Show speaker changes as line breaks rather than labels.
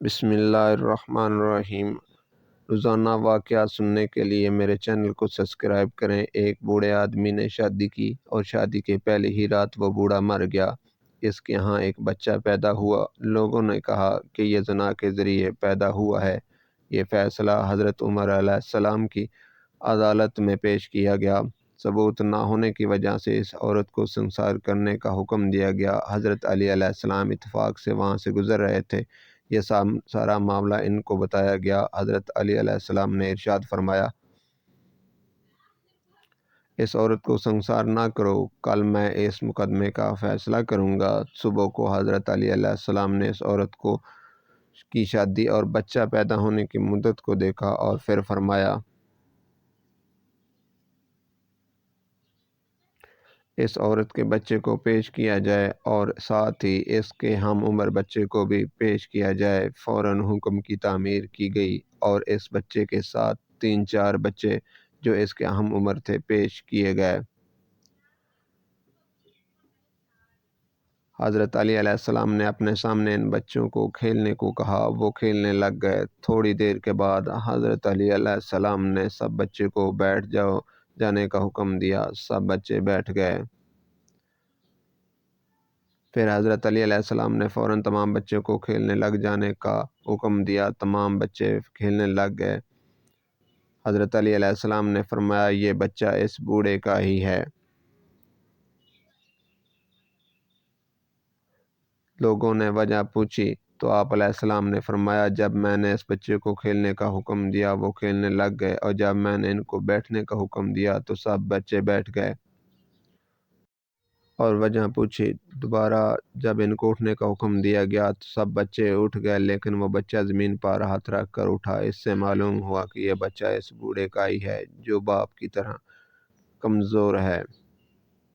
بسم اللہ الرحمن الرحیم۔ روزانہ واقعات سننے کے لیے میرے چینل کو سبسکرائب کریں۔ ایک بوڑھے آدمی نے شادی کی اور شادی کے پہلے ہی رات وہ بوڑھا مر گیا۔ اس کے ہاں ایک بچہ پیدا ہوا۔ لوگوں نے کہا کہ یہ زنا کے ذریعے پیدا ہوا ہے۔ یہ فیصلہ حضرت عمر علیہ السلام کی عدالت میں پیش کیا گیا۔ ثبوت نہ ہونے کی وجہ سے اس عورت کو سنسار کرنے کا حکم دیا گیا۔ حضرت علی علیہ السلام اتفاق سے وہاں سے گزر رہے تھے۔ یہ سارا معاملہ ان کو بتایا گیا۔ حضرت علی علیہ السلام نے ارشاد فرمایا، اس عورت کو سنسار نہ کرو، کل میں اس مقدمے کا فیصلہ کروں گا۔ صبح کو حضرت علی علیہ السلام نے اس عورت کی شادی اور بچہ پیدا ہونے کی مدت کو دیکھا اور پھر فرمایا، اس عورت کے بچے کو پیش کیا جائے اور ساتھ ہی اس کے ہم عمر بچے کو بھی پیش کیا جائے۔ فوراً حکم کی تعمیر کی گئی اور اس بچے کے ساتھ 3-4 بچے جو اس کے ہم عمر تھے پیش کیے گئے۔ حضرت علی علیہ السلام نے اپنے سامنے ان بچوں کو کھیلنے کو کہا، وہ کھیلنے لگ گئے۔ تھوڑی دیر کے بعد حضرت علی علیہ السلام نے سب بچے کو بیٹھ جانے کا حکم دیا۔ سب بچے بیٹھ گئے۔ پھر حضرت علی علیہ السلام نے فوراً تمام بچوں کو کھیلنے لگ جانے کا حکم دیا۔ تمام بچے کھیلنے لگ گئے۔ حضرت علی علیہ السلام نے فرمایا، یہ بچہ اس بوڑھے کا ہی ہے۔ لوگوں نے وجہ پوچھی تو آپ علیہ السلام نے فرمایا، جب میں نے اس بچے کو کھیلنے کا حکم دیا وہ کھیلنے لگ گئے، اور جب میں نے ان کو بیٹھنے کا حکم دیا تو سب بچے بیٹھ گئے۔ اور وجہ پوچھی دوبارہ، جب ان کو اٹھنے کا حکم دیا گیا تو سب بچے اٹھ گئے، لیکن وہ بچہ زمین پر ہاتھ رکھ کر اٹھا۔ اس سے معلوم ہوا کہ یہ بچہ اس بوڑھے کا ہی ہے جو باپ کی طرح کمزور ہے۔